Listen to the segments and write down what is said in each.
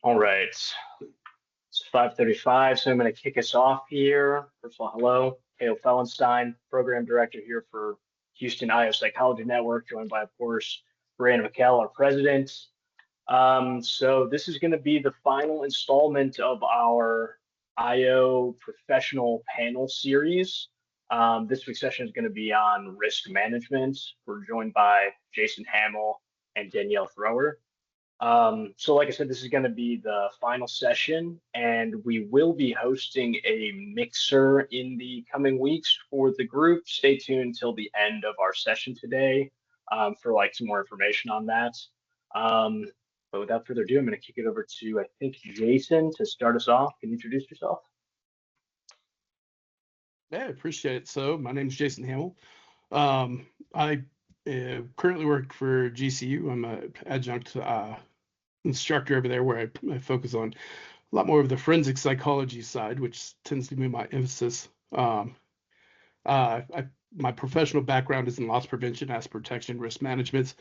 All right, it's 5:35, so I'm going to kick us off here. First of all, hello, Cale Fellenstein, Program Director here for Houston I-O Psychology Network, joined by, of course, Brianna McKell, our President. So this is going to be the final installment of our I-O Professional Panel Series. This week's session is going to be on risk management. We're joined by Jason Hamill and Danielle Thrower. So like I said, this is going to be the final session, and we will be hosting a mixer in the coming weeks for the group. Stay tuned till the end of our session today for like some more information on that. But without further ado, I'm going to kick it over to, I think, Jason to start us off. Can you introduce yourself? Yeah, I appreciate it. So my name is Jason Hamill. I currently work for GCU. I'm an adjunct instructor over there where I focus on a lot more of the forensic psychology side, which tends to be my emphasis. My professional background is in loss prevention, asset protection, risk management,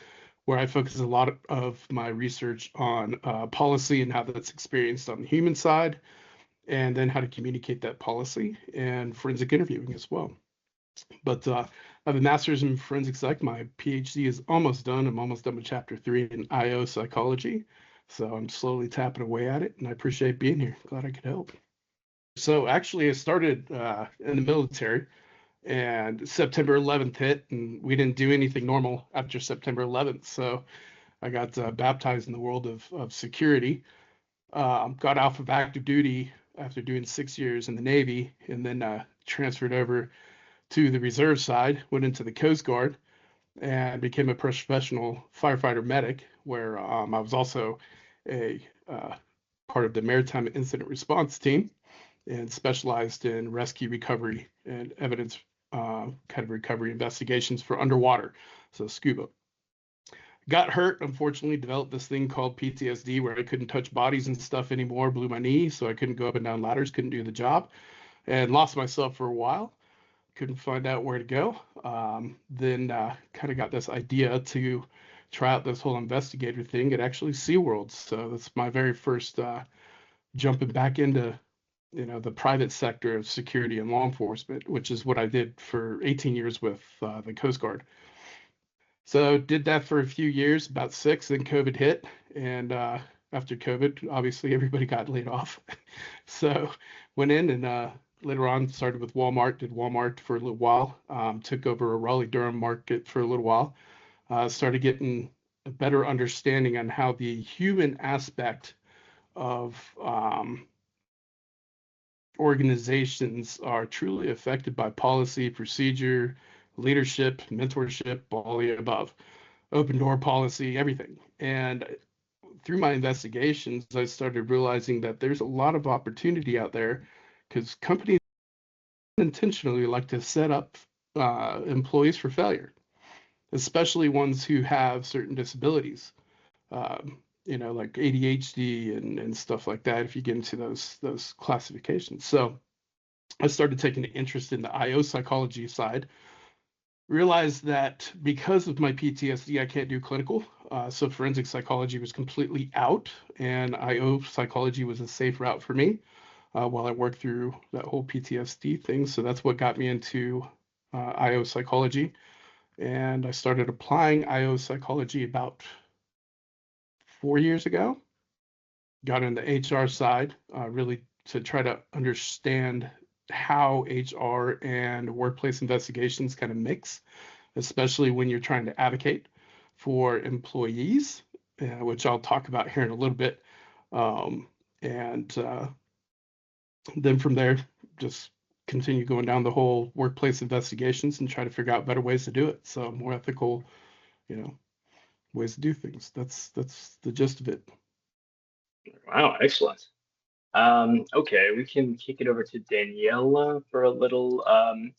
where I focus a lot of my research on policy and how that's experienced on the human side, and then how to communicate that policy and forensic interviewing as well. But I have a master's in forensic psych. My PhD is almost done. I'm almost done with chapter 3 in I-O psychology. So I'm slowly tapping away at it, and I appreciate being here. Glad I could help. So actually, I started in the military, and September 11th hit, and we didn't do anything normal after September 11th. So I got baptized in the world of security. Got off of active duty after doing 6 years in the Navy, and then transferred over to the reserve side, went into the Coast Guard, and became a professional firefighter medic, where I was also a part of the Maritime Incident Response Team and specialized in rescue recovery and evidence kind of recovery investigations for underwater, so scuba. Got hurt, unfortunately, developed this thing called PTSD where I couldn't touch bodies and stuff anymore, blew my knee, so I couldn't go up and down ladders, couldn't do the job, and lost myself for a while. Couldn't find out where to go. Then kind of got this idea to try out this whole investigator thing at actually SeaWorld. So that's my very first jumping back into, the private sector of security and law enforcement, which is what I did for 18 years with the Coast Guard. So did that for a few years, about 6, then COVID hit. And after COVID, obviously everybody got laid off. So went in and later on started with Walmart, did Walmart for a little while, took over a Raleigh-Durham market for a little while, started getting a better understanding on how the human aspect of organizations are truly affected by policy, procedure, leadership, mentorship, all the above, open door policy, everything. And through my investigations, I started realizing that there's a lot of opportunity out there because companies intentionally like to set up employees for failure, especially ones who have certain disabilities, like ADHD and stuff like that, if you get into those classifications. So I started taking an interest in the I-O psychology side, realized that because of my PTSD, I can't do clinical. So forensic psychology was completely out, and I-O psychology was a safe route for me while I worked through that whole PTSD thing. So that's what got me into I-O psychology. And I started applying I-O psychology about 4 years ago. Got in the HR side, really to try to understand how HR and workplace investigations kind of mix, especially when you're trying to advocate for employees, which I'll talk about here in a little bit. And then from there, just continue going down the whole workplace investigations and try to figure out better ways to do it. So more ethical, ways to do things. That's the gist of it. Wow, excellent. Okay, we can kick it over to Danielle for a little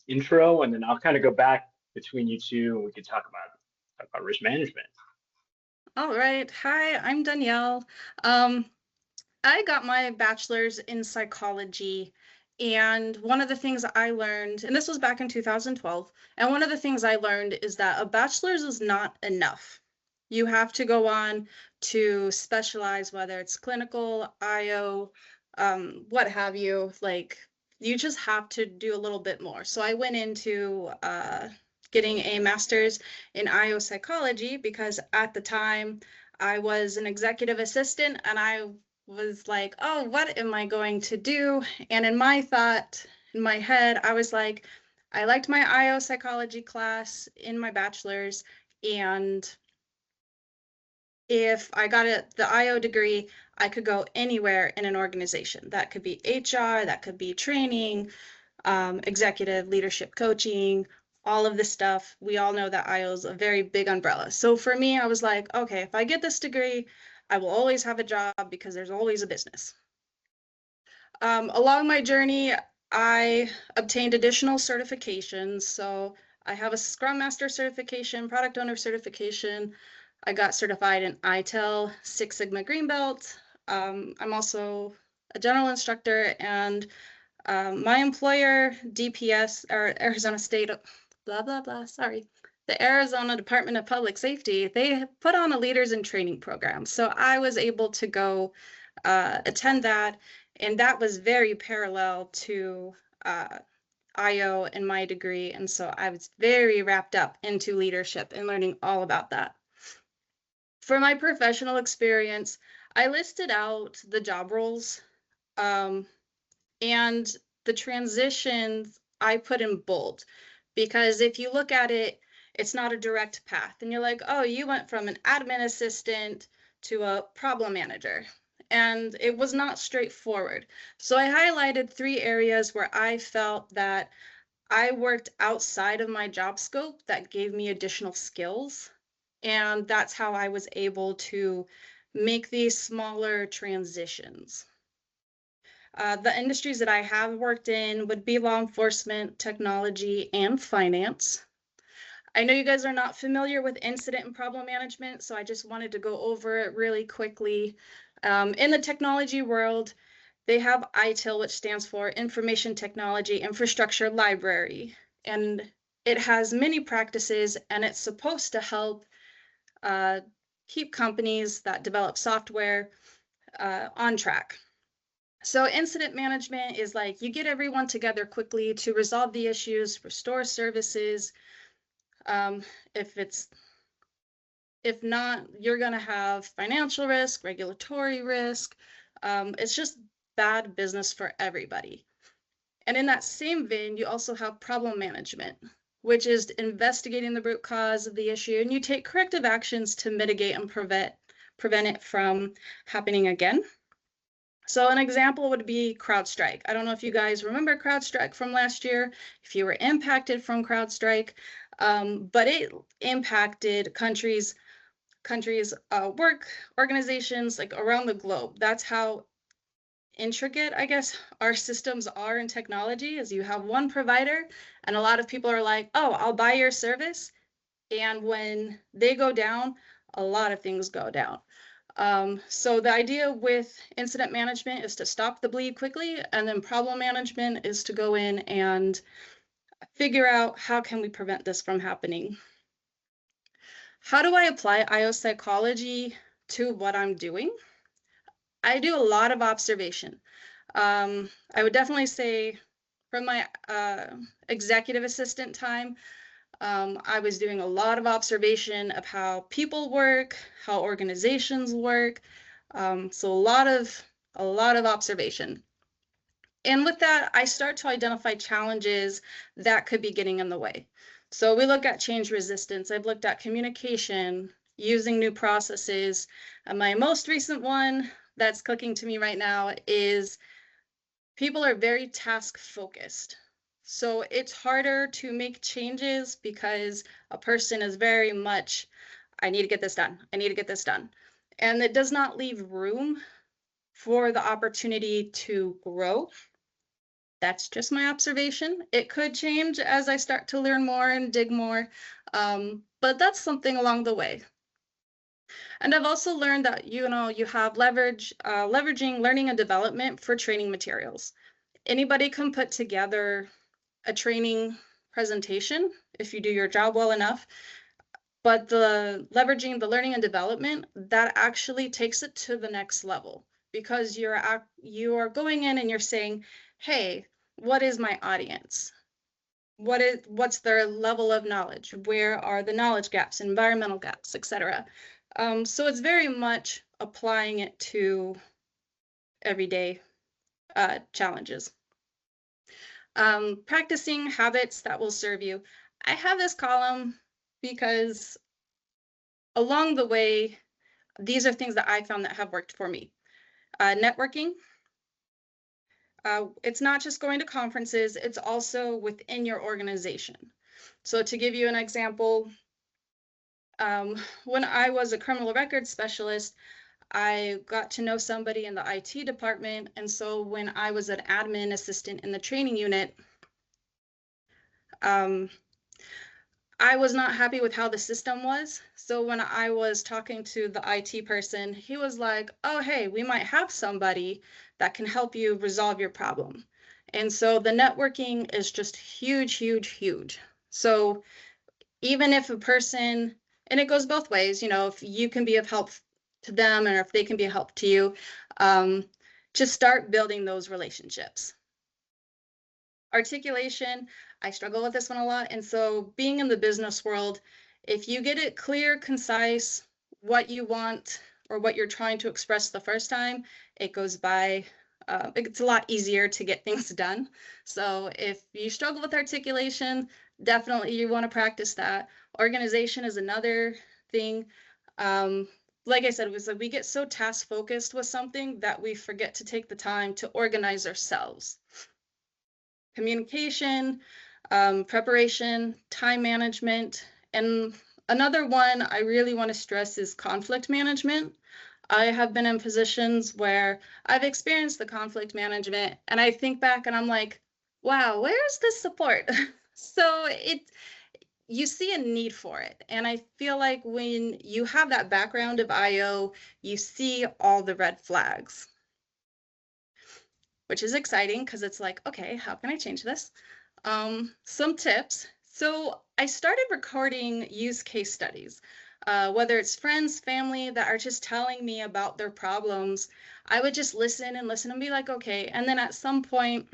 intro, and then I'll kind of go back between you two, and we can talk about risk management. All right. Hi, I'm Danielle. I got my bachelor's in psychology, and one of the things I learned, and this was back in 2012, and one of the things I learned is that a bachelor's is not enough. You have to go on to specialize, whether it's clinical, I-O, what have you. Like, you just have to do a little bit more. So I went into getting a master's in I-O psychology because at the time I was an executive assistant and I was like, oh, what am I going to do? And in my head, I was like, I liked my I-O psychology class in my bachelor's, and if I got the I-O degree, I could go anywhere in an organization. That could be HR, that could be training, executive leadership coaching, all of this stuff. We all know that I-O is a very big umbrella. So for me, I was like, okay, if I get this degree, I will always have a job because there's always a business. Along my journey, I obtained additional certifications. So I have a Scrum Master certification, Product Owner certification. I got certified in ITIL, Six Sigma Green Belt. I'm also a general instructor, and my employer, DPS, or Arizona State, blah, blah, blah, sorry. The Arizona Department of Public Safety, they put on a leaders in training program. So I was able to go attend that. And that was very parallel to I-O and my degree. And so I was very wrapped up into leadership and learning all about that. For my professional experience, I listed out the job roles and the transitions I put in bold, because if you look at it, it's not a direct path. And you're like, oh, you went from an admin assistant to a problem manager. And it was not straightforward. So I highlighted 3 areas where I felt that I worked outside of my job scope that gave me additional skills. And that's how I was able to make these smaller transitions. The industries that I have worked in would be law enforcement, technology, and finance. I know you guys are not familiar with incident and problem management, so I just wanted to go over it really quickly. In the technology world, they have ITIL, which stands for Information Technology Infrastructure Library, and it has many practices, and it's supposed to help keep companies that develop software on track. So incident management is like you get everyone together quickly to resolve the issues, restore services. If not, you're going to have financial risk, regulatory risk. It's just bad business for everybody. And in that same vein, you also have problem management, which is investigating the root cause of the issue, and you take corrective actions to mitigate and prevent it from happening again. So an example would be CrowdStrike. I don't know if you guys remember CrowdStrike from last year, if you were impacted from CrowdStrike, but it impacted countries, work organizations like around the globe. That's how intricate, I guess, our systems are in technology, is you have one provider and a lot of people are like, oh, I'll buy your service. And when they go down, a lot of things go down. So the idea with incident management is to stop the bleed quickly, and then problem management is to go in and figure out how can we prevent this from happening. How do I apply I-O psychology to what I'm doing? I do a lot of observation. I would definitely say from my executive assistant time, I was doing a lot of observation of how people work, how organizations work. So a lot of observation. And with that, I start to identify challenges that could be getting in the way. So we look at change resistance. I've looked at communication, using new processes. And my most recent one that's clicking to me right now is people are very task focused. So it's harder to make changes because a person is very much, I need to get this done. I need to get this done. And it does not leave room for the opportunity to grow. That's just my observation. It could change as I start to learn more and dig more, but that's something along the way. And I've also learned that, you have leveraging learning and development for training materials. Anybody can put together a training presentation if you do your job well enough. But the leveraging the learning and development, that actually takes it to the next level, because you are going in and you're saying, hey, what is my audience? What's their level of knowledge? Where are the knowledge gaps, environmental gaps, etc. So it's very much applying it to everyday challenges. Practicing habits that will serve you. I have this column because along the way, these are things that I found that have worked for me. Networking. It's not just going to conferences, it's also within your organization. So to give you an example, when I was a criminal records specialist, I got to know somebody in the IT department. And so when I was an admin assistant in the training unit, I was not happy with how the system was. So when I was talking to the IT person, he was like, oh, hey, we might have somebody that can help you resolve your problem. And so the networking is just huge, huge, huge. So even if a person, and it goes both ways, you know, if you can be of help to them or if they can be a help to you, just start building those relationships. Articulation, I struggle with this one a lot. And so being in the business world, if you get it clear, concise, what you want or what you're trying to express the first time, it goes by, it's a lot easier to get things done. So if you struggle with articulation, definitely you want to practice that. Organization is another thing. Like I said, it was like we get so task focused with something that we forget to take the time to organize ourselves. Communication, preparation, time management, and another one I really want to stress is conflict management. I have been in positions where I've experienced the conflict management and I think back and I'm like, wow, where's the support? So you see a need for it. And I feel like when you have that background of I-O, you see all the red flags, which is exciting because it's like, okay, how can I change this? Some tips. So I started recording use case studies, whether it's friends, family that are just telling me about their problems. I would just listen and be like, okay. And then at some point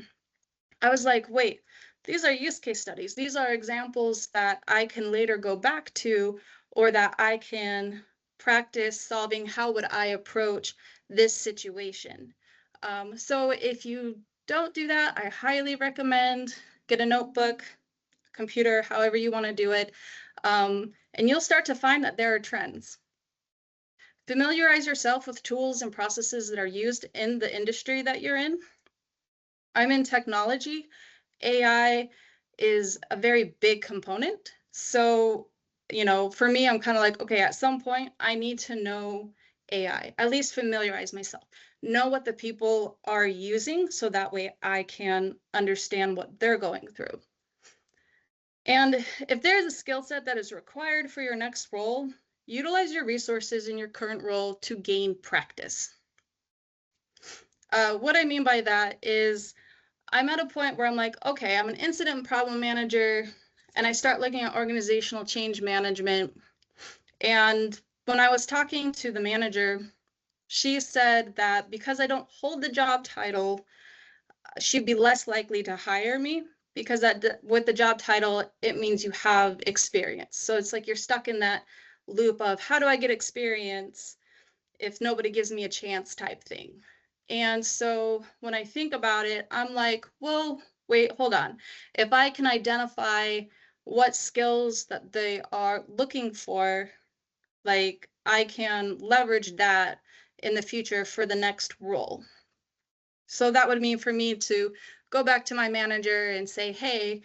I was like, wait, these are use case studies. These are examples that I can later go back to, or that I can practice solving. How would I approach this situation? So if you don't do that, I highly recommend get a notebook, computer, however you want to do it, and you'll start to find that there are trends. Familiarize yourself with tools and processes that are used in the industry that you're in. I'm in technology. AI is a very big component. So, you know, for me, I'm kind of like, okay, at some point, I need to know AI, at least familiarize myself, know what the people are using so that way I can understand what they're going through. And if there's a skill set that is required for your next role, utilize your resources in your current role to gain practice. What I mean by that is I'm at a point where I'm like, okay, I'm an incident and problem manager, and I start looking at organizational change management. And when I was talking to the manager, she said that because I don't hold the job title, she'd be less likely to hire me because that with the job title, it means you have experience. So it's like you're stuck in that loop of how do I get experience if nobody gives me a chance type thing. And so when I think about it, I'm like, well, wait, hold on. If I can identify what skills that they are looking for, like I can leverage that in the future for the next role. So that would mean for me to go back to my manager and say, hey,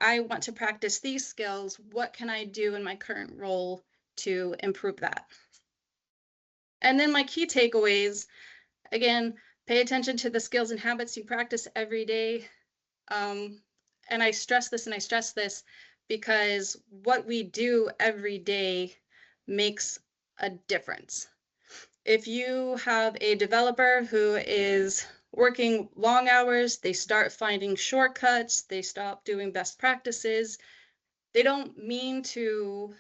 I want to practice these skills. What can I do in my current role to improve that? And then my key takeaways, again, pay attention to the skills and habits you practice every day. And I stress this because what we do every day makes a difference. If you have a developer who is working long hours, they start finding shortcuts, they stop doing best practices. They don't mean to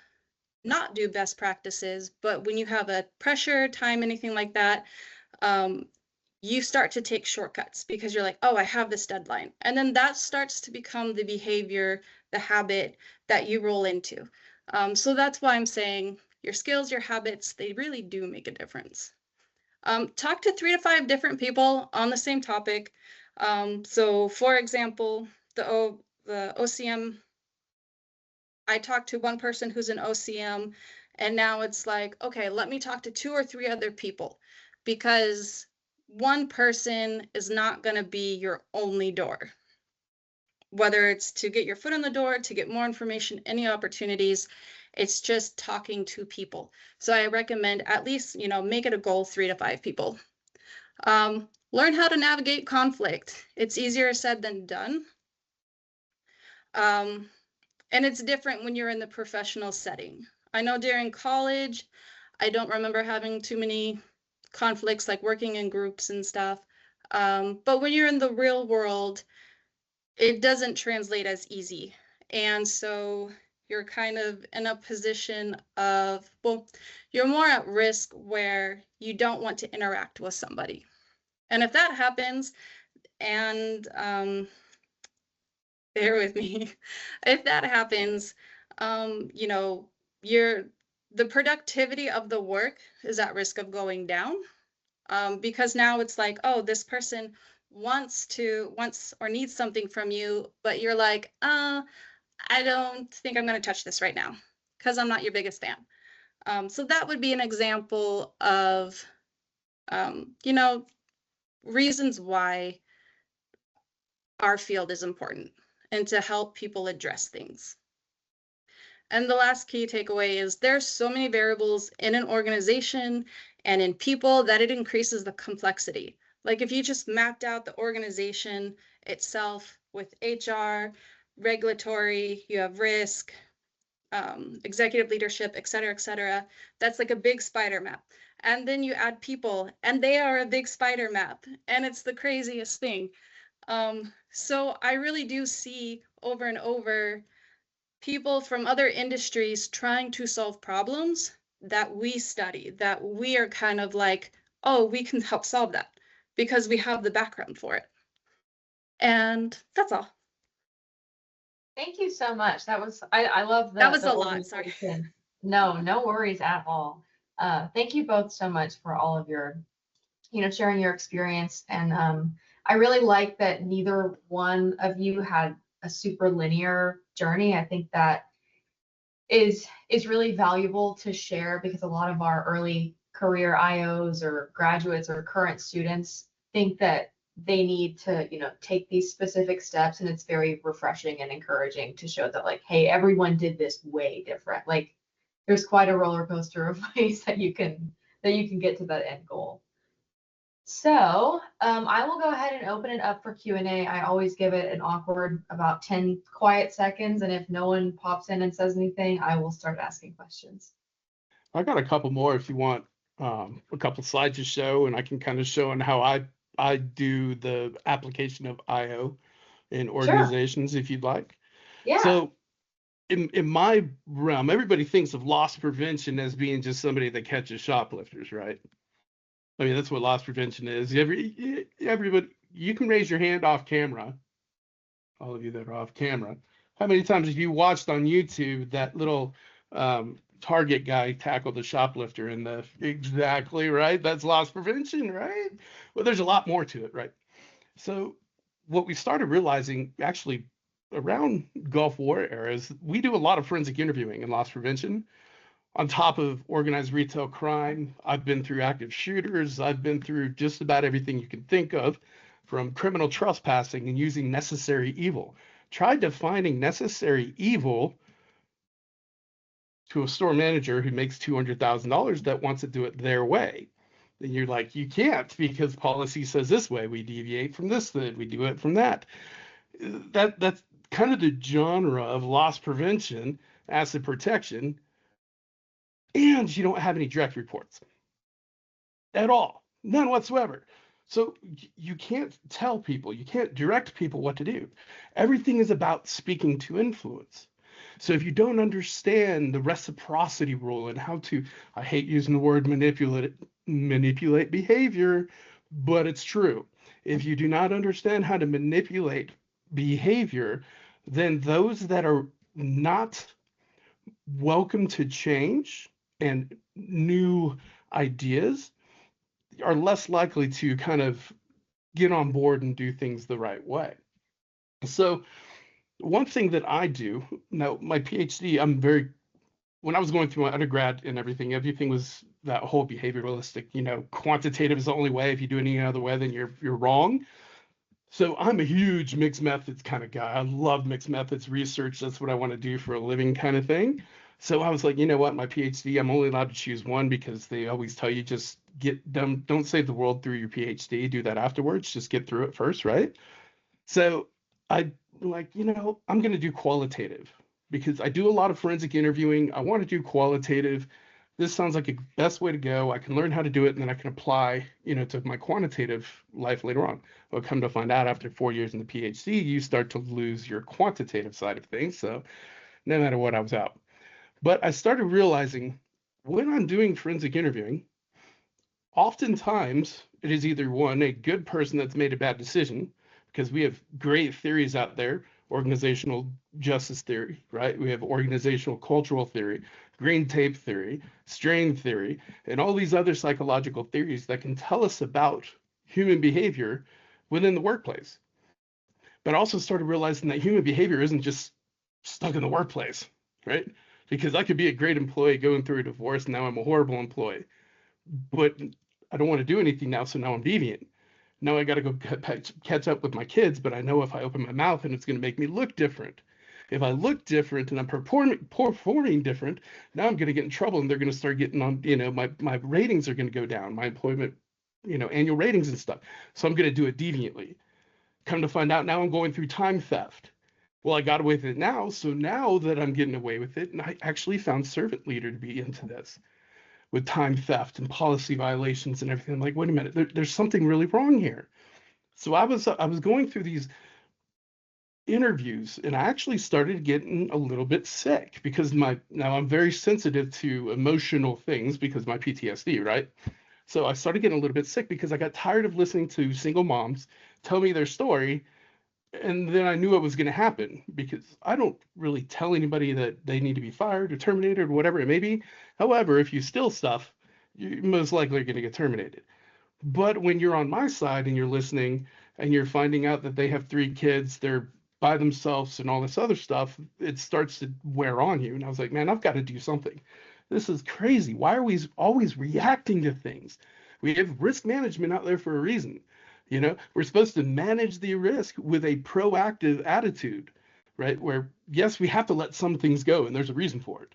not do best practices, but when you have a pressure, time, anything like that, you start to take shortcuts because you're like, oh, I have this deadline. And then that starts to become the behavior, the habit that you roll into. So that's why I'm saying your skills, your habits, they really do make a difference. Talk to 3 to 5 different people on the same topic. So for example, the OCM, I talked to one person who's an OCM, and now it's like, okay, let me talk to 2 or 3 other people, because one person is not going to be your only door. Whether it's to get your foot in the door, to get more information, any opportunities, it's just talking to people. So I recommend at least, make it a goal 3 to 5 people. Learn how to navigate conflict. It's easier said than done. And it's different when you're in the professional setting. I know during college, I don't remember having too many conflicts, like working in groups and stuff. But when you're in the real world, it doesn't translate as easy. And so you're kind of in a position of, well, you're more at risk where you don't want to interact with somebody. And if that happens, and bear with me, if that happens, the productivity of the work is at risk of going down, because now it's like, oh, this person wants or needs something from you, but you're like, I don't think I'm going to touch this right now because I'm not your biggest fan. So that would be an example of, reasons why our field is important and to help people address things. And the last key takeaway is there's so many variables in an organization and in people that it increases the complexity. Like if you just mapped out the organization itself with HR, regulatory, you have risk, executive leadership, et cetera, that's like a big spider map. And then you add people and they are a big spider map, and it's the craziest thing. So I really do see over and over people from other industries trying to solve problems that we study, that we are kind of like, oh, we can help solve that because we have the background for it. And that's all. Thank you so much. That was, I love that was a lot, sorry. No worries at all. Thank you both so much for all of your, sharing your experience. And I really like that neither one of you had a super linear journey. I think that is really valuable to share, because a lot of our early career IOs or graduates or current students think that they need to, take these specific steps, and it's very refreshing and encouraging to show that, like, hey, everyone did this way different. Like, there's quite a roller coaster of ways that you can get to that end goal. So I will go ahead and open it up for Q&A. I always give it an awkward about 10 quiet seconds, and if no one pops in and says anything, I will start asking questions. I got a couple more if you want a couple slides to show, and I can kind of show on how I do the application of I-O in organizations, sure, if you'd like. Yeah. So in my realm, everybody thinks of loss prevention as being just somebody that catches shoplifters, right? I mean, that's what loss prevention is. Everybody, you can raise your hand off camera. All of you that are off camera. How many times have you watched on YouTube that little Target guy tackle the shoplifter in the, exactly right? That's loss prevention, right? Well, there's a lot more to it, right? So what we started realizing actually around Gulf War era is we do a lot of forensic interviewing in loss prevention. On top of organized retail crime, I've been through active shooters. I've been through just about everything you can think of, from criminal trespassing and using necessary evil. Tried defining necessary evil to a store manager who makes $200,000 that wants to do it their way. And you're like, you can't, because policy says this way. We deviate from this, that we do it from that. That's kind of the genre of loss prevention, asset protection. And you don't have any direct reports at all, none whatsoever. So you can't tell people, you can't direct people what to do. Everything is about speaking to influence. So if you don't understand the reciprocity rule and how to, I hate using the word manipulate behavior, but it's true. If you do not understand how to manipulate behavior, then those that are not welcome to change and new ideas are less likely to kind of get on board and do things the right way. So one thing that I do now, my PhD, when I was going through my undergrad and everything was that whole behavioralistic, quantitative is the only way. If you do it any other way, then you're wrong. So I'm a huge mixed methods kind of guy. I love mixed methods research. That's what I want to do for a living kind of thing. So I was like, you know what, my PhD, I'm only allowed to choose one because they always tell you just don't save the world through your PhD. Do that afterwards. Just get through it first, right? So I I'm going to do qualitative because I do a lot of forensic interviewing. I want to do qualitative. This sounds like a best way to go. I can learn how to do it, and then I can apply, to my quantitative life later on. Well, come to find out after 4 years in the PhD, you start to lose your quantitative side of things. So no matter what, I was out. But I started realizing when I'm doing forensic interviewing, oftentimes it is either one, a good person that's made a bad decision, because we have great theories out there, organizational justice theory, right? We have organizational cultural theory, green tape theory, strain theory, and all these other psychological theories that can tell us about human behavior within the workplace. But I also started realizing that human behavior isn't just stuck in the workplace, right? Because I could be a great employee going through a divorce, and now I'm a horrible employee. But I don't want to do anything now, so now I'm deviant. Now I got to go catch up with my kids, but I know if I open my mouth and it's going to make me look different. If I look different and I'm performing different, now I'm going to get in trouble, and they're going to start getting on, my ratings are going to go down, my employment, annual ratings and stuff. So I'm going to do it deviantly. Come to find out, now I'm going through time theft. Well, I got away with it now, so now that I'm getting away with it, and I actually found servant leader to be into this with time theft and policy violations and everything. I'm like, wait a minute, there's something really wrong here. So I was going through these interviews, and I actually started getting a little bit sick because now I'm very sensitive to emotional things because my PTSD, right? So I started getting a little bit sick because I got tired of listening to single moms tell me their story. And then I knew what was going to happen because I don't really tell anybody that they need to be fired or terminated or whatever it may be. However, if you steal stuff, you most likely are going to get terminated. But when you're on my side and you're listening and you're finding out that they have 3 kids, they're by themselves and all this other stuff, it starts to wear on you. And I was like, man, I've got to do something. This is crazy. Why are we always reacting to things? We have risk management out there for a reason. We're supposed to manage the risk with a proactive attitude, right? Where, yes, we have to let some things go, and there's a reason for it,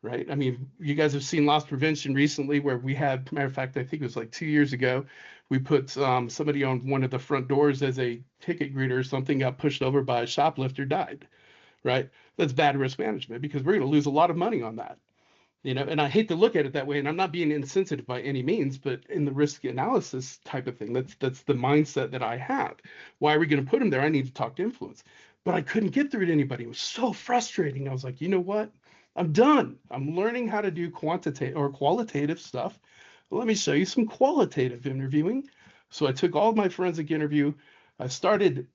right? I mean, you guys have seen loss prevention recently where we had, matter of fact, I think it was like 2 years ago, we put somebody on one of the front doors as a ticket greeter or something, got pushed over by a shoplifter, died, right? That's bad risk management because we're going to lose a lot of money on that. And I hate to look at it that way, and I'm not being insensitive by any means, but in the risk analysis type of thing, that's the mindset that I have. Why are we going to put them there? I need to talk to influence. But I couldn't get through to anybody. It was so frustrating. I was like, you know what? I'm done. I'm learning how to do quantitative or qualitative stuff. Let me show you some qualitative interviewing. So I took all of my forensic interview. I started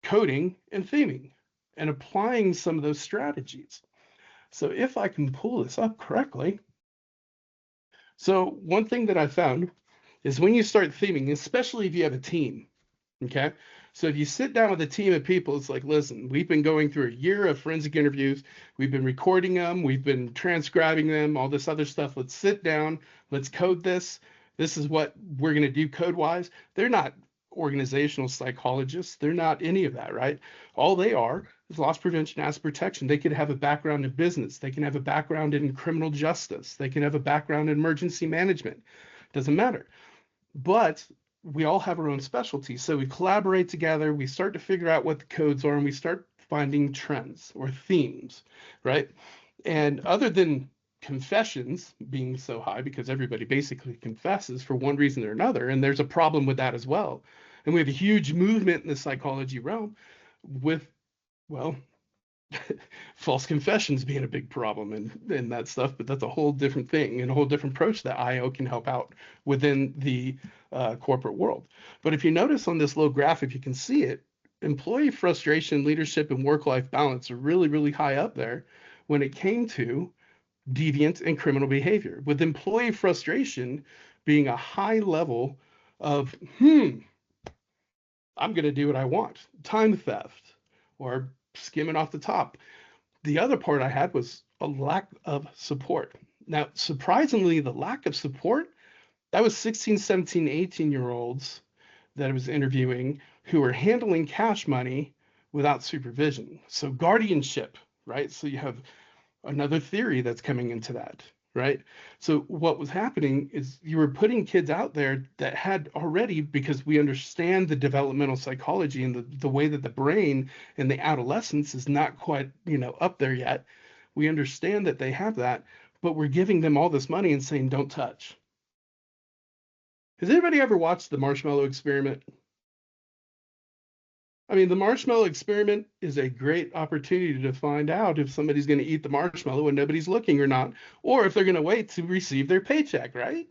coding and theming and applying some of those strategies. So if I can pull this up correctly. So one thing that I found is when you start theming, especially if you have a team, okay? So if you sit down with a team of people, it's like, listen, we've been going through a year of forensic interviews. We've been recording them. We've been transcribing them, all this other stuff. Let's sit down. Let's code this. This is what we're going to do code-wise. They're not organizational psychologists. They're not any of that, right? All they are is loss prevention, asset protection. They could have a background in business. They can have a background in criminal justice. They can have a background in emergency management. Doesn't matter. But we all have our own specialties. So we collaborate together. We start to figure out what the codes are, and we start finding trends or themes, right? And other than confessions being so high, because everybody basically confesses for one reason or another, and there's a problem with that as well. And we have a huge movement in the psychology realm with, well, false confessions being a big problem and that stuff, but that's a whole different thing and a whole different approach that I/O can help out within the corporate world. But if you notice on this little graph, if you can see it, employee frustration, leadership, and work-life balance are really, really high up there when it came to deviant and criminal behavior, with employee frustration being a high level of, I'm going to do what I want, time theft, or skimming off the top. The other part I had was a lack of support. Now, surprisingly, the lack of support, that was 16, 17, 18-year-olds that I was interviewing who were handling cash money without supervision. So guardianship, right? So you have another theory that's coming into that, right? So what was happening is you were putting kids out there that had already, because we understand the developmental psychology and the way that the brain in the adolescence is not quite, up there yet. We understand that they have that, but we're giving them all this money and saying, don't touch. Has anybody ever watched the marshmallow experiment? I mean, the marshmallow experiment is a great opportunity to find out if somebody's going to eat the marshmallow when nobody's looking or not, or if they're going to wait to receive their paycheck, right?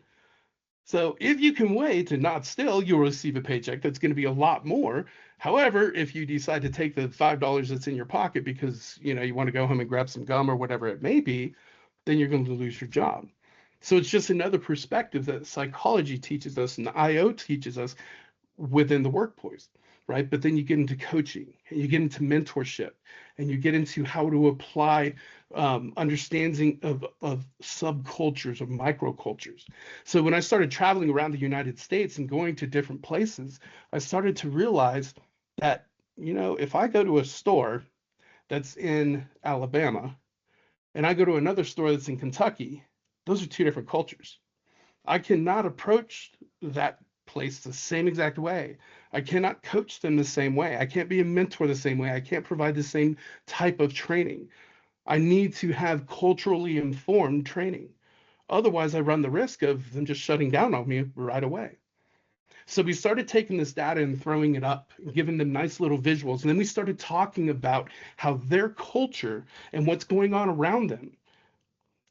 So if you can wait and not steal, you'll receive a paycheck that's going to be a lot more. However, if you decide to take the $5 that's in your pocket because, you want to go home and grab some gum or whatever it may be, then you're going to lose your job. So it's just another perspective that psychology teaches us and I/O teaches us within the workplace, right? But then you get into coaching and you get into mentorship and you get into how to apply understanding of subcultures or microcultures. So when I started traveling around the United States and going to different places, I started to realize that, if I go to a store that's in Alabama and I go to another store that's in Kentucky, those are two different cultures. I cannot approach that place the same exact way. I cannot coach them the same way. I can't be a mentor the same way. I can't provide the same type of training. I need to have culturally informed training. Otherwise, I run the risk of them just shutting down on me right away. So we started taking this data and throwing it up and giving them nice little visuals. And then we started talking about how their culture and what's going on around them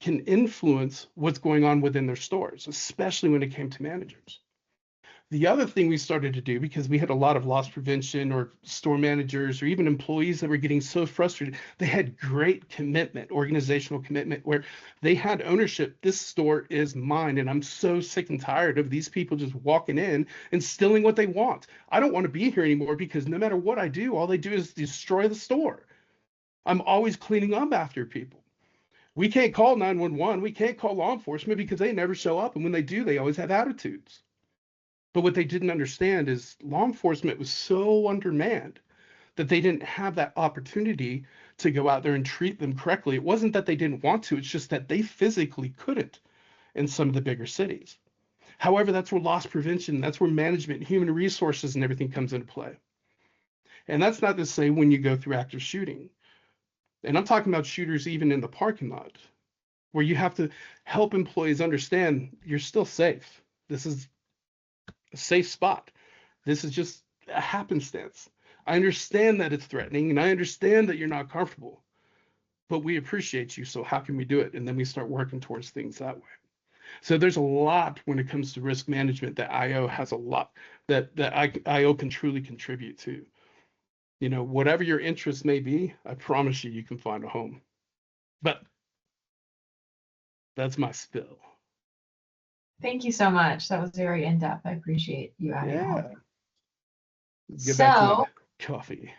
can influence what's going on within their stores, especially when it came to managers. The other thing we started to do, because we had a lot of loss prevention or store managers or even employees that were getting so frustrated, they had great commitment, organizational commitment, where they had ownership. This store is mine, and I'm so sick and tired of these people just walking in and stealing what they want. I don't want to be here anymore because no matter what I do, all they do is destroy the store. I'm always cleaning up after people. We can't call 911. We can't call law enforcement because they never show up. And when they do, they always have attitudes. But what they didn't understand is law enforcement was so undermanned that they didn't have that opportunity to go out there and treat them correctly. It wasn't that they didn't want to, it's just that they physically couldn't in some of the bigger cities. However, that's where loss prevention, that's where management, human resources, and everything comes into play. And that's not to say when you go through active shooting. And I'm talking about shooters even in the parking lot, where you have to help employees understand you're still safe. This is a safe spot. This is just a happenstance. I understand that it's threatening and I understand that you're not comfortable, but we appreciate you. So how can we do it? And then we start working towards things that way. So there's a lot when it comes to risk management that I/O has a lot that I/O can truly contribute to. Whatever your interest may be, I promise you can find a home. But that's my spill. Thank you so much. That was very in-depth. I appreciate you adding all of it. Get back to my coffee.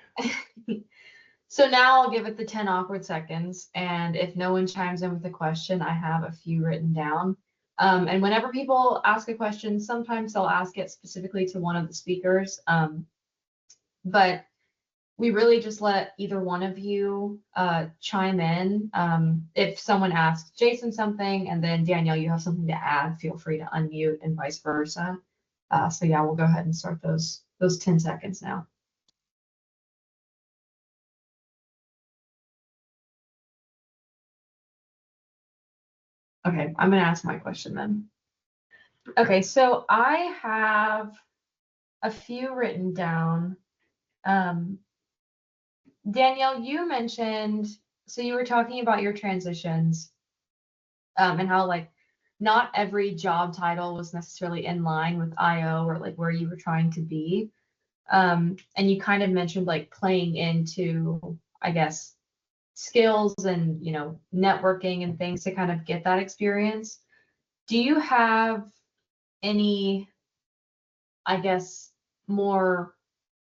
So now I'll give it the 10 awkward seconds. And if no one chimes in with a question, I have a few written down. And whenever people ask a question, sometimes they'll ask it specifically to one of the speakers. But we really just let either one of you chime in. If someone asks Jason something and then Danielle, you have something to add, feel free to unmute and vice versa. So yeah, we'll go ahead and start those 10 seconds now. Okay, I'm gonna ask my question then. Okay, so I have a few written down. Danielle, you mentioned, so you were talking about your transitions, and how like not every job title was necessarily in line with I-O or like where you were trying to be. And you kind of mentioned like playing into, I guess, skills and, you know, networking and things to kind of get that experience. Do you have any, I guess, more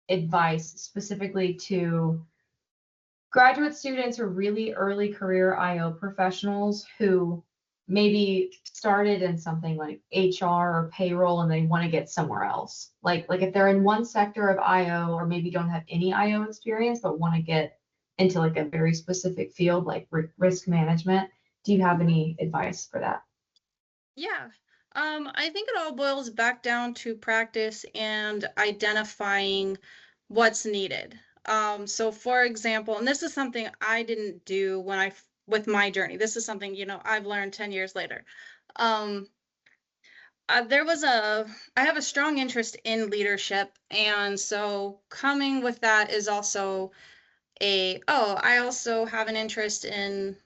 advice specifically to graduate students or really early career I-O professionals who maybe started in something like HR or payroll and they want to get somewhere else? Like if they're in one sector of I-O or maybe don't have any I-O experience but want to get into like a very specific field like risk management, do you have any advice for that? Yeah. I think it all boils back down to practice and identifying what's needed. So for example, and this is something I didn't do with my journey. This is something, you know, I've learned 10 years later. I have a strong interest in leadership. And so coming with that is also I also have an interest in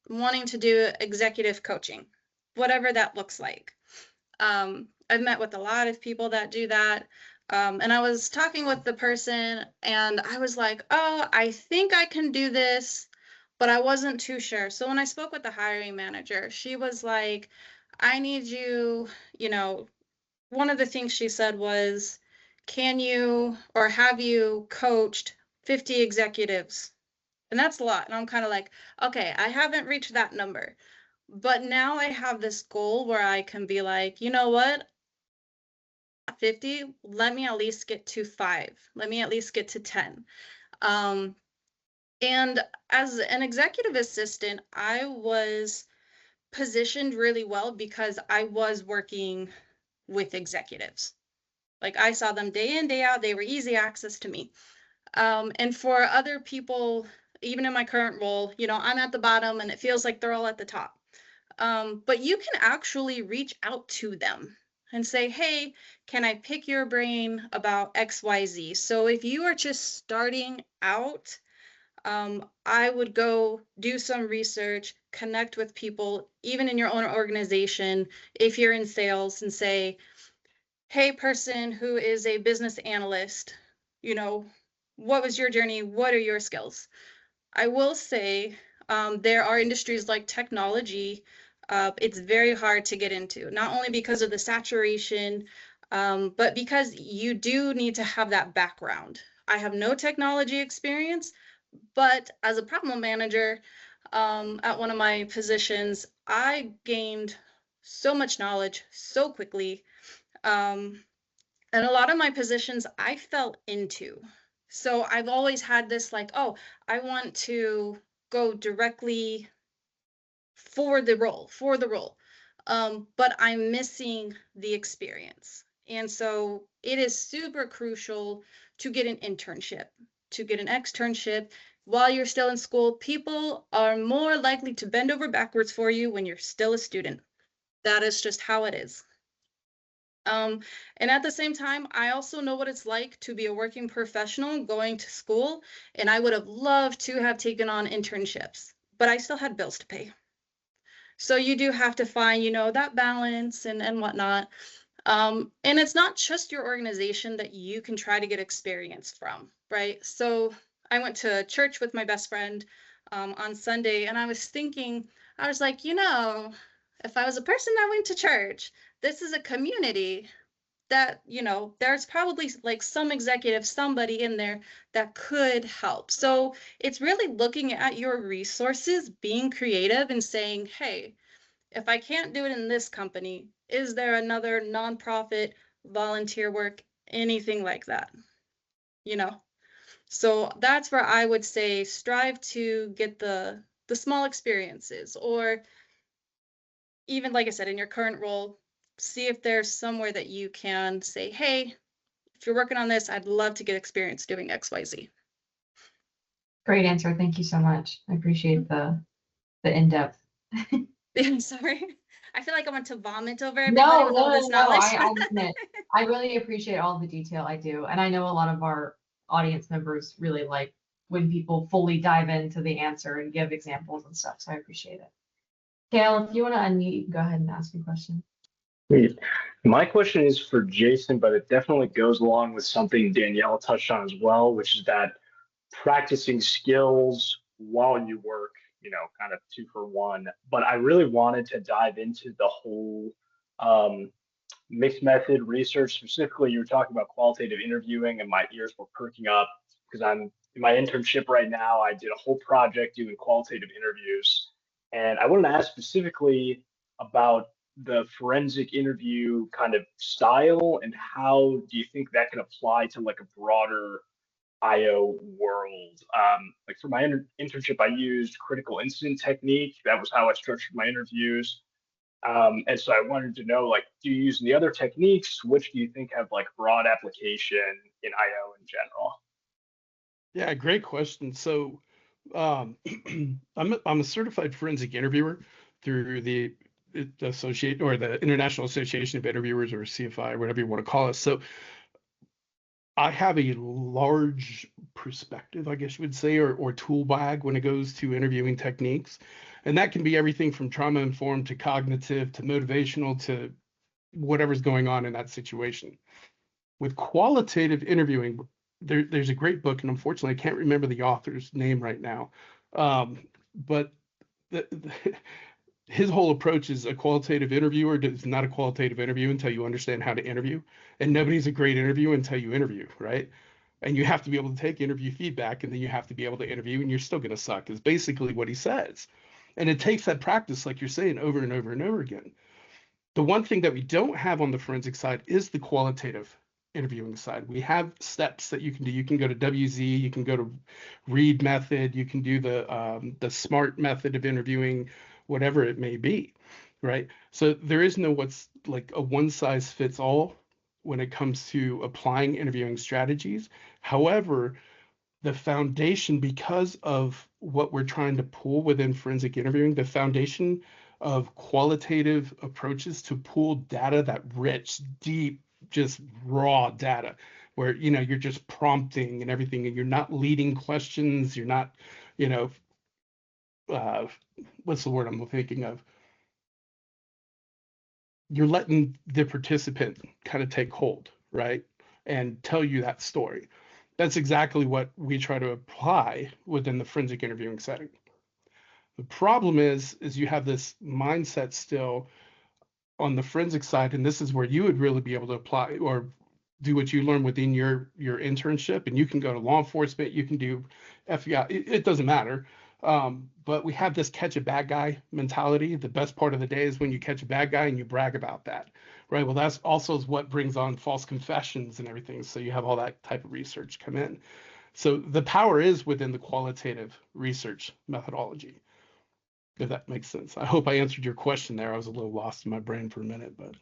wanting to do executive coaching, whatever that looks like. I've met with a lot of people that do that. And I was talking with the person and I was like, oh, I think I can do this, but I wasn't too sure. So when I spoke with the hiring manager, she was like, I need you, you know, one of the things she said was, can you or have you coached 50 executives? And that's a lot. And I'm kind of like, okay, I haven't reached that number. But now I have this goal where I can be like, you know what? 50, let me at least get to 5. Let me at least get to 10. And as an executive assistant, I was positioned really well because I was working with executives. Like I saw them day in, day out. They were easy access to me. And for other people, even in my current role, you know, I'm at the bottom and it feels like they're all at the top. But you can actually reach out to them and say, hey, can I pick your brain about XYZ? So if you are just starting out, I would go do some research, connect with people, even in your own organization, if you're in sales, and say, hey, person who is a business analyst, you know, what was your journey? What are your skills? I will say there are industries like technology. It's very hard to get into, not only because of the saturation, but because you do need to have that background. I have no technology experience, but as a problem manager at one of my positions, I gained so much knowledge so quickly. And a lot of my positions I fell into. So I've always had this like, oh, I want to go directly for the role. But I'm missing the experience. And so it is super crucial to get an internship, to get an externship while you're still in school. People are more likely to bend over backwards for you when you're still a student. That is just how it is. And at the same time, I also know what it's like to be a working professional going to school, and I would have loved to have taken on internships, but I still had bills to pay. So you do have to find, you know, that balance and whatnot. And it's not just your organization that you can try to get experience from, right? So I went to church with my best friend on Sunday, and I was thinking, I was like, you know, if I was a person that went to church, this is a community that, you know, there's probably like some executive, somebody in there that could help. So it's really looking at your resources, being creative and saying, hey, if I can't do it in this company, is there another nonprofit, volunteer work, anything like that? You know? So that's where I would say strive to get the small experiences, or even like I said, in your current role, see if there's somewhere that you can say, hey, if you're working on this, I'd love to get experience doing XYZ. Great answer. Thank you so much. I appreciate the in-depth. I'm sorry. I feel like I want to vomit over everybody with all this knowledge. I really appreciate all the detail. I do. And I know a lot of our audience members really like when people fully dive into the answer and give examples and stuff. So I appreciate it. Kale, if you want to unmute, you can go ahead and ask your question. Great. My question is for Jason, but it definitely goes along with something Danielle touched on as well, which is that practicing skills while you work, kind of 2-for-1. But I really wanted to dive into the whole mixed method research. Specifically, you were talking about qualitative interviewing, and my ears were perking up because I'm in my internship right now. I did a whole project doing qualitative interviews, and I wanted to ask specifically about the forensic interview kind of style, and how do you think that can apply to like a broader I/O world? Like for my internship, I used critical incident technique. That was how I structured my interviews. And so I wanted to know, like, do you use any other techniques? Which do you think have like broad application in I/O in general? Yeah, great question. So I'm a certified forensic interviewer through the International Association of Interviewers, or CFI, or whatever you want to call it. So I have a large perspective, I guess you would say, or tool bag when it goes to interviewing techniques. And that can be everything from trauma informed to cognitive to motivational to whatever's going on in that situation. With qualitative interviewing, there's a great book, and unfortunately I can't remember the author's name right now. But his whole approach is a qualitative interviewer is not a qualitative interview until you understand how to interview. And nobody's a great interviewer until you interview, right? And you have to be able to take interview feedback, and then you have to be able to interview, and you're still going to suck, is basically what he says. And it takes that practice, like you're saying, over and over and over again. The one thing that we don't have on the forensic side is the qualitative interviewing side. We have steps that you can do. You can go to WZ, you can go to read method, you can do the SMART method of interviewing, whatever it may be, right? So there is no what's like a one size fits all when it comes to applying interviewing strategies. However, the foundation, because of what we're trying to pull within forensic interviewing, the foundation of qualitative approaches to pull data, that rich, deep, just raw data, where you're just prompting and everything, and you're not leading questions, you're not, what's the word I'm thinking of? You're letting the participant kind of take hold, right? And tell you that story. That's exactly what we try to apply within the forensic interviewing setting. The problem is you have this mindset still on the forensic side, and this is where you would really be able to apply or do what you learn within your internship. And you can go to law enforcement, you can do FBI, it doesn't matter. But we have this catch a bad guy mentality. The best part of the day is when you catch a bad guy and you brag about that, right? Well, that's also what brings on false confessions and everything. So you have all that type of research come in. So the power is within the qualitative research methodology, if that makes sense. I hope I answered your question there. I was a little lost in my brain for a minute, but.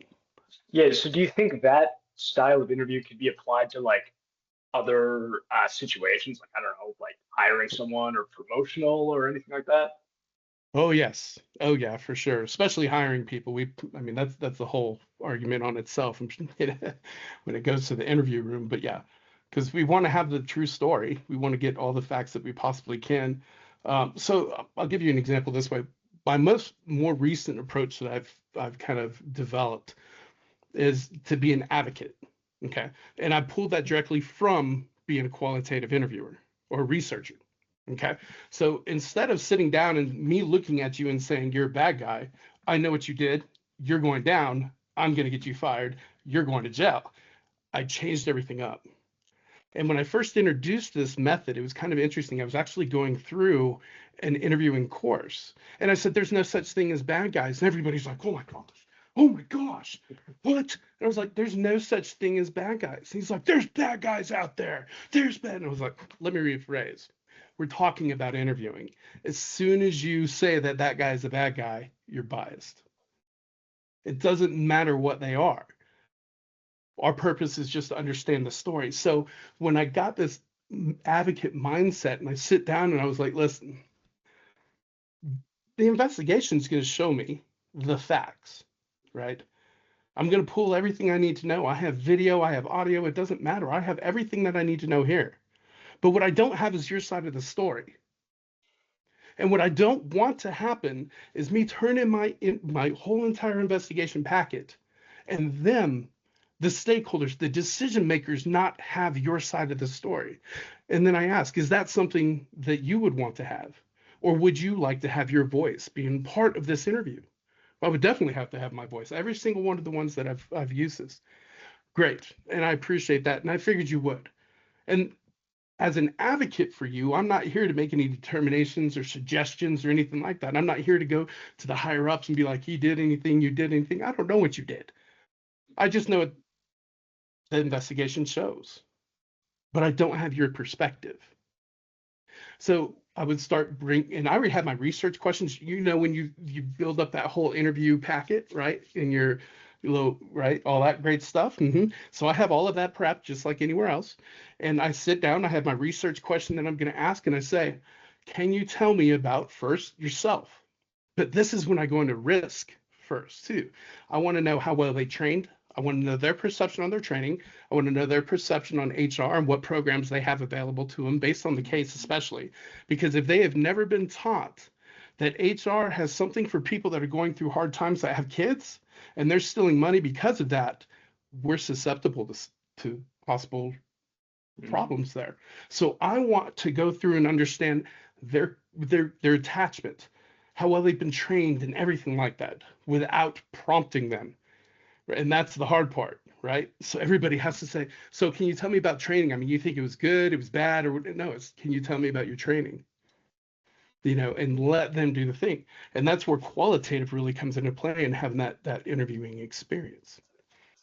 Yeah, so do you think that style of interview could be applied to like other situations, like, I don't know, like hiring someone or promotional or anything like that? Oh yes. Oh yeah, for sure. Especially hiring people. I mean, that's the whole argument on itself when it goes to the interview room. But yeah, because we want to have the true story. We want to get all the facts that we possibly can. So I'll give you an example this way. My more recent approach that I've kind of developed is to be an advocate. Okay. And I pulled that directly from being a qualitative interviewer or researcher. Okay. So instead of sitting down and me looking at you and saying, you're a bad guy, I know what you did, you're going down, I'm going to get you fired, you're going to jail, I changed everything up. And when I first introduced this method, it was kind of interesting. I was actually going through an interviewing course, and I said, there's no such thing as bad guys. And everybody's like, oh my gosh, what? And I was like, there's no such thing as bad guys. And he's like, there's bad guys out there. There's bad. And I was like, let me rephrase. We're talking about interviewing. As soon as you say that that guy is a bad guy, you're biased. It doesn't matter what they are. Our purpose is just to understand the story. So when I got this advocate mindset and I sit down and I was like, listen, the investigation is going to show me the facts, right? I'm going to pull everything I need to know. I have video, I have audio. It doesn't matter. I have everything that I need to know here. But what I don't have is your side of the story. And what I don't want to happen is me turn in my whole entire investigation packet and them, the stakeholders, the decision makers, not have your side of the story. And then I ask, is that something that you would want to have? Or would you like to have your voice being part of this interview? I would definitely have to have my voice. Every single one of the ones that I've used this. Great. And I appreciate that. And I figured you would. And as an advocate for you, I'm not here to make any determinations or suggestions or anything like that. I'm not here to go to the higher ups and be like, you did anything, you did anything. I don't know what you did. I just know what the investigation shows, but I don't have your perspective. So I would start and I already have my research questions. You know, when you build up that whole interview packet, right? In your little, right? All that great stuff. So I have all of that prepped just like anywhere else. And I sit down, I have my research question that I'm going to ask, and I say, can you tell me about first yourself? But this is when I go into risk first too. I want to know how well they trained. I want to know their perception on their training. I want to know their perception on HR and what programs they have available to them based on the case, especially because if they have never been taught that HR has something for people that are going through hard times that have kids and they're stealing money because of that, we're susceptible to possible problems there. So I want to go through and understand their attachment, how well they've been trained and everything like that without prompting them. And that's the hard part, right? So everybody has to say, so can you tell me about training? I mean, you think it was good, it was bad, or no, can you tell me about your training? You know, and let them do the thing. And that's where qualitative really comes into play and having that interviewing experience.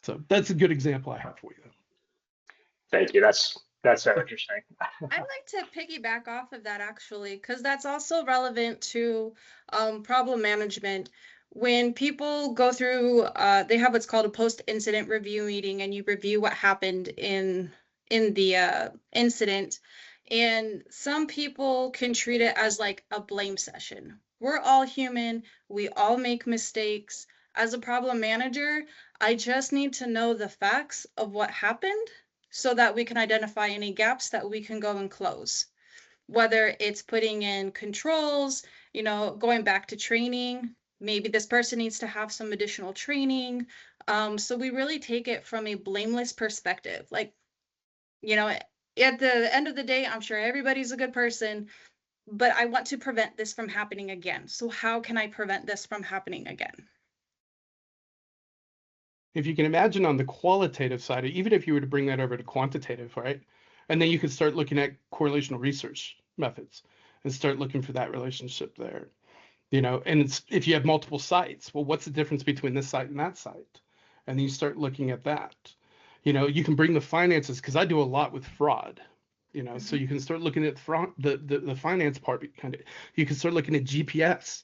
So that's a good example I have for you. Thank you. That's so interesting. I'd like to piggyback off of that actually, because that's also relevant to problem management. When people go through, they have what's called a post-incident review meeting, and you review what happened in the incident. And some people can treat it as like a blame session. We're all human. We all make mistakes. As a problem manager, I just need to know the facts of what happened so that we can identify any gaps that we can go and close. Whether it's putting in controls, you know, going back to training, maybe this person needs to have some additional training. So we really take it from a blameless perspective. Like, you know, at the end of the day, I'm sure everybody's a good person, but I want to prevent this from happening again. So how can I prevent this from happening again? If you can imagine on the qualitative side, even if you were to bring that over to quantitative, right? And then you could start looking at correlational research methods and start looking for that relationship there. You know, and it's, if you have multiple sites, well, what's the difference between this site and that site? And then you start looking at that. You know, you can bring the finances, because I do a lot with fraud, you know, so you can start looking at the finance part. You can start looking at GPS.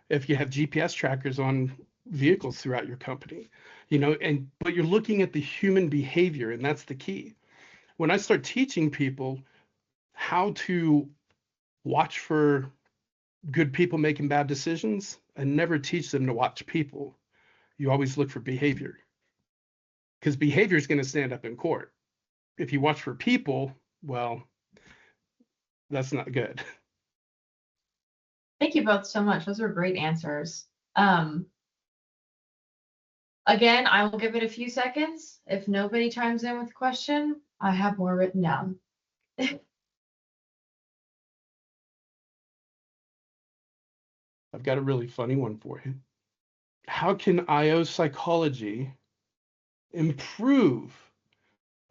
If you have GPS trackers on vehicles throughout your company, you know, but you're looking at the human behavior, and that's the key. When I start teaching people how to watch for good people making bad decisions, I never teach them to watch people. You always look for behavior, because behavior is going to stand up in court. If you watch for people, well, that's not good. Thank you both so much. Those are great answers. Again, I will give it a few seconds. If nobody chimes in with a question, I have more written down. I've got a really funny one for you. How can I-O psychology improve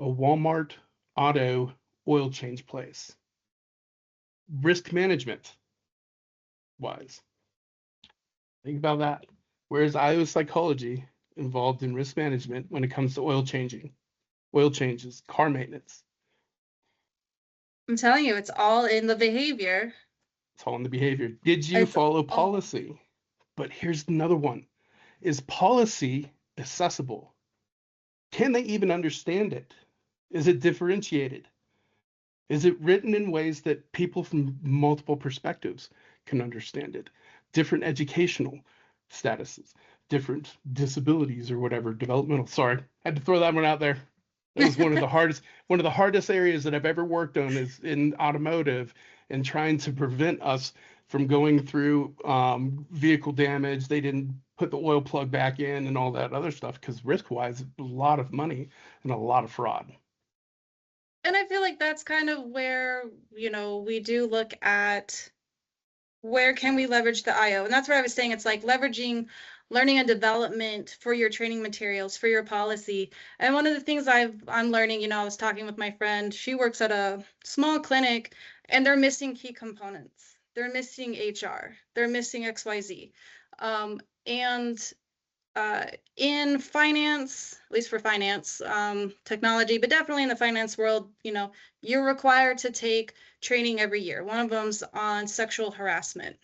a Walmart auto oil change place? Risk management wise. Think about that. Where is I-O psychology involved in risk management when it comes to oil changes, car maintenance? I'm telling you, it's all in the behavior. It's all in the behavior. Did you follow policy? But here's another one. Is policy accessible? Can they even understand it? Is it differentiated? Is it written in ways that people from multiple perspectives can understand it? Different educational statuses, different disabilities or whatever, developmental. Sorry, had to throw that one out there. It was one of the hardest areas that I've ever worked on is in automotive, and trying to prevent us from going through vehicle damage. They didn't put the oil plug back in and all that other stuff because risk-wise, a lot of money and a lot of fraud. And I feel like that's kind of where, you know, we do look at where can we leverage the I-O? And that's where I was saying it's like leveraging learning and development for your training materials, for your policy. And one of the things I'm learning, you know, I was talking with my friend, she works at a small clinic and they're missing key components. They're missing HR, they're missing XYZ. And in finance, at least for finance, technology, but definitely in the finance world, you know, you're required to take training every year. One of them's on sexual harassment.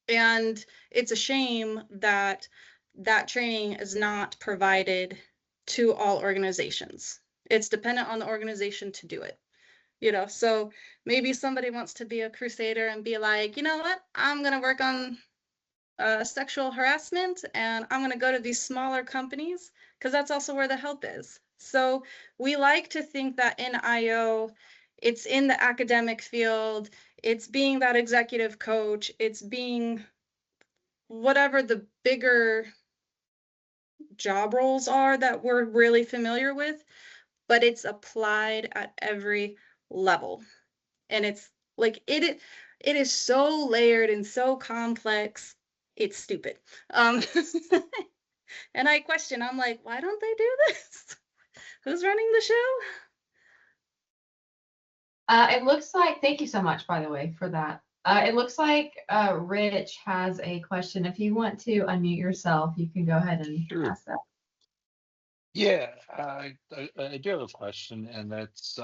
And it's a shame that that training is not provided to all organizations. It's dependent on the organization to do it. You know, so maybe somebody wants to be a crusader and be like, you know what, I'm going to work on sexual harassment and I'm going to go to these smaller companies because that's also where the help is. So we like to think that in I-O, it's in the academic field, it's being that executive coach, it's being whatever the bigger job roles are that we're really familiar with, but it's applied at every level. And it's like it is so layered and so complex. It's stupid. And I question, I'm like, why don't they do this? Who's running the show? It looks like, thank you so much, by the way, for that. It looks like Rich has a question. If you want to unmute yourself, you can go ahead and Sure. ask that. Yeah, I do have a question, and that's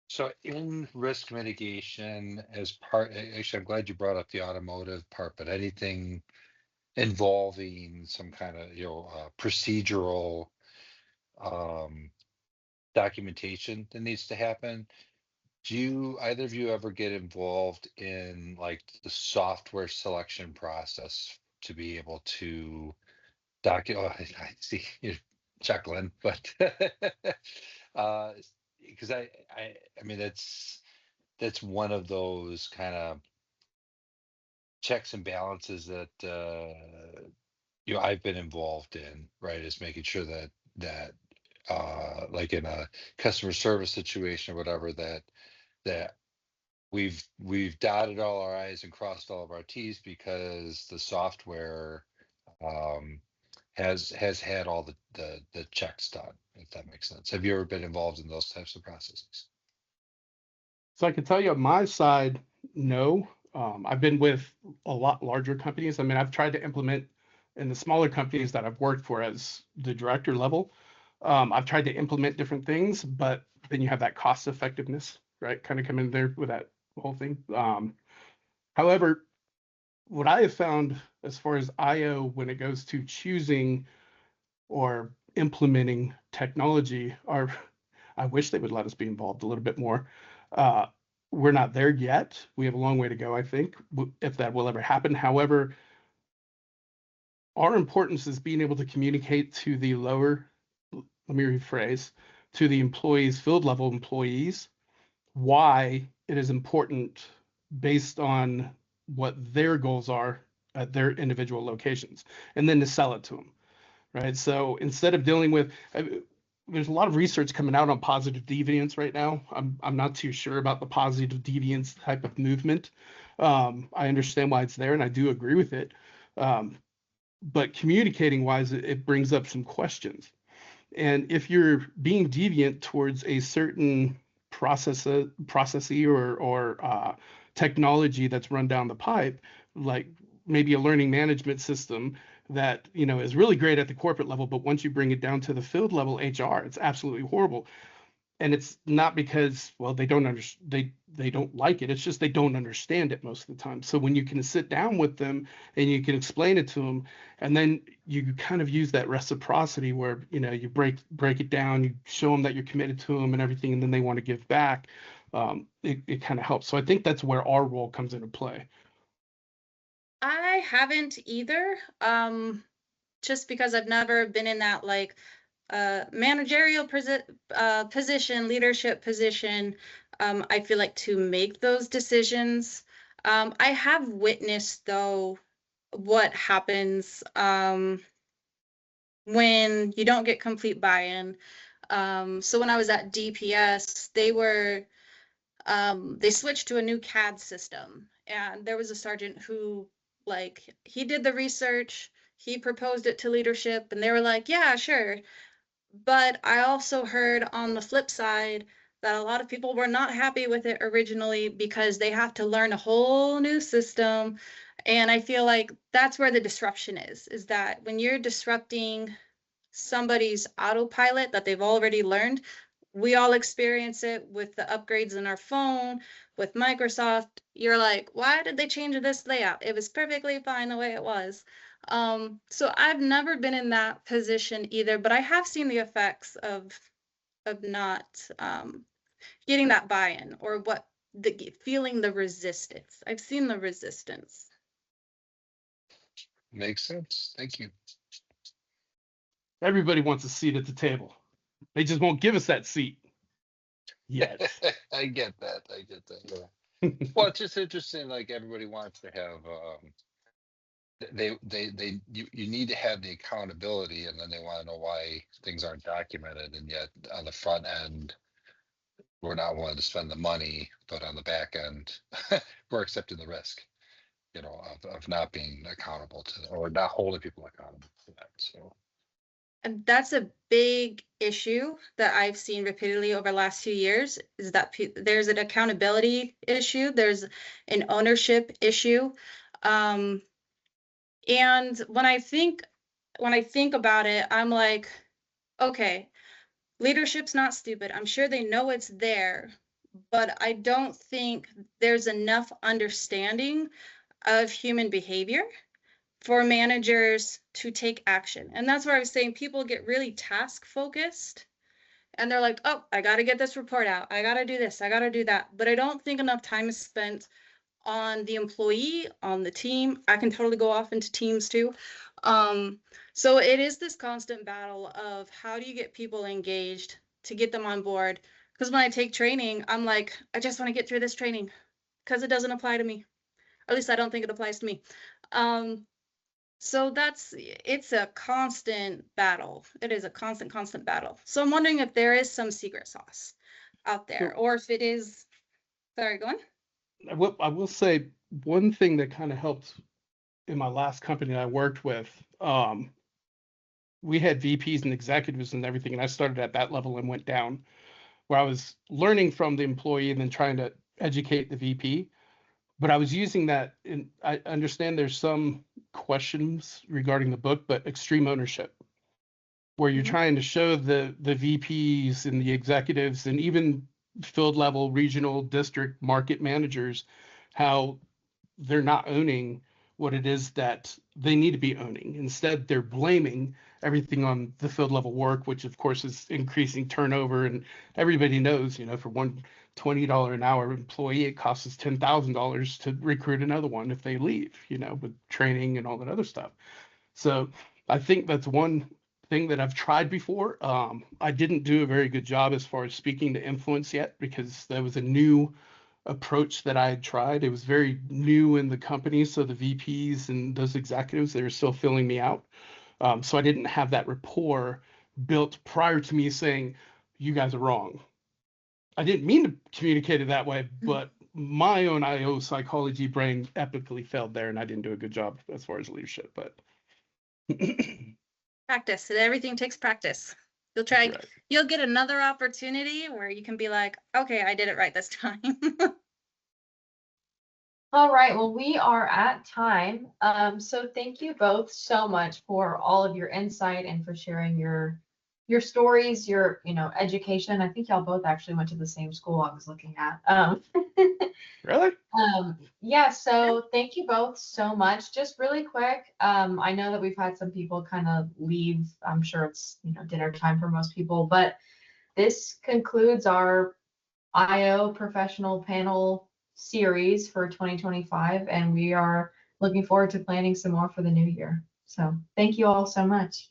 so in risk mitigation as part, actually, I'm glad you brought up the automotive part, but anything involving some kind of, procedural documentation that needs to happen. Do either of you ever get involved in like the software selection process to be able to document? Oh, I see you're chuckling, but because I mean that's one of those kind of checks and balances that I've been involved in, right? Is making sure that like in a customer service situation or whatever, that we've dotted all our I's and crossed all of our T's because the software has had all the checks done, if that makes sense. Have you ever been involved in those types of processes? So I can tell you on my side, no. I've been with a lot larger companies. I mean, I've tried to implement in the smaller companies that I've worked for as the director level. I've tried to implement different things, but then you have that cost effectiveness, right? Kind of come in there with that whole thing. However, what I have found as far as I-O when it goes to choosing or implementing technology I wish they would let us be involved a little bit more. We're not there yet. We have a long way to go, I think, if that will ever happen. However, our importance is being able to communicate to the lower, let me rephrase, to the employees, field level employees, why it is important based on what their goals are at their individual locations, and then to sell it to them, right? So instead of dealing with, there's a lot of research coming out on positive deviance right now. I'm not too sure about the positive deviance type of movement. I understand why it's there, and I do agree with it. But communicating wise, it brings up some questions. And if you're being deviant towards a certain processy or technology that's run down the pipe, like maybe a learning management system that is really great at the corporate level, but once you bring it down to the field level HR, it's absolutely horrible. And it's not because, well, they don't they don't like it. It's just they don't understand it most of the time. So when you can sit down with them and you can explain it to them, and then you kind of use that reciprocity where you break it down, you show them that you're committed to them and everything, and then they want to give back. It kind of helps. So I think that's where our role comes into play. I haven't either, just because I've never been in that like managerial position, leadership position, I feel like to make those decisions. I have witnessed, though, what happens when you don't get complete buy-in. So when I was at DPS, they switched to a new CAD system, and there was a sergeant who, like, he did the research, he proposed it to leadership, and they were like, yeah, sure. But I also heard on the flip side that a lot of people were not happy with it originally because they have to learn a whole new system. And I feel like that's where the disruption is that when you're disrupting somebody's autopilot that they've already learned, we all experience it with the upgrades in our phone, with Microsoft. You're like, why did they change this layout? It was perfectly fine the way it was. So I've never been in that position either, but I have seen the effects of not getting that buy-in, or feeling the resistance. I've seen the resistance. Makes sense. Thank you. Everybody wants a seat at the table. They just won't give us that seat yet. I get that. Yeah. Well, it's just interesting. Like, everybody wants to have, you need to have the accountability, and then they want to know why things aren't documented. And yet on the front end, we're not willing to spend the money, but on the back end, we're accepting the risk, of not being accountable to, or not holding people accountable to that. So. And that's a big issue that I've seen repeatedly over the last few years, is that there's an accountability issue, there's an ownership issue. And when I think about it, I'm like, okay, leadership's not stupid. I'm sure they know it's there, but I don't think there's enough understanding of human behavior for managers to take action. And that's where I was saying people get really task focused, and they're like, oh, I got to get this report out. I got to do this. I got to do that. But I don't think enough time is spent on the employee, on the team. I can totally go off into teams too. So it is this constant battle of how do you get people engaged to get them on board? Because when I take training, I'm like, I just want to get through this training because it doesn't apply to me. At least I don't think it applies to me. So it's a constant battle. It is a constant battle. So I'm wondering if there is some secret sauce out there, or if it is, sorry, go on. I will say one thing that kind of helped in my last company I worked with. We had VPs and executives and everything, and I started at that level and went down, where I was learning from the employee and then trying to educate the VP. But I was using that, and I understand there's some questions regarding the book, but extreme ownership, where you're trying to show the VPs and the executives and even field level, regional, district, market managers how they're not owning what it is that they need to be owning. Instead, they're blaming everything on the field level work, which of course is increasing turnover. And everybody knows, for one $20 an hour employee, it costs us $10,000 to recruit another one if they leave, with training and all that other stuff. So I think that's one thing that I've tried before. I didn't do a very good job as far as speaking to influence yet, because that was a new approach that I had tried. It was very new in the company. So the VPs and those executives, they were still filling me out. So I didn't have that rapport built prior to me saying, you guys are wrong. I didn't mean to communicate it that way, but my own I-O psychology brain epically failed there, and I didn't do a good job as far as leadership. But practice. Everything takes practice. You'll try. Right. You'll get another opportunity where you can be like, okay, I did it right this time. All right, well, we are at time. So thank you both so much for all of your insight and for sharing your stories, your education. I think y'all both actually went to the same school I was looking at. Really? Yeah, so thank you both so much. Just really quick, I know that we've had some people kind of leave. I'm sure it's dinner time for most people, but this concludes our I-O professional panel series for 2025, and we are looking forward to planning some more for the new year. So thank you all so much.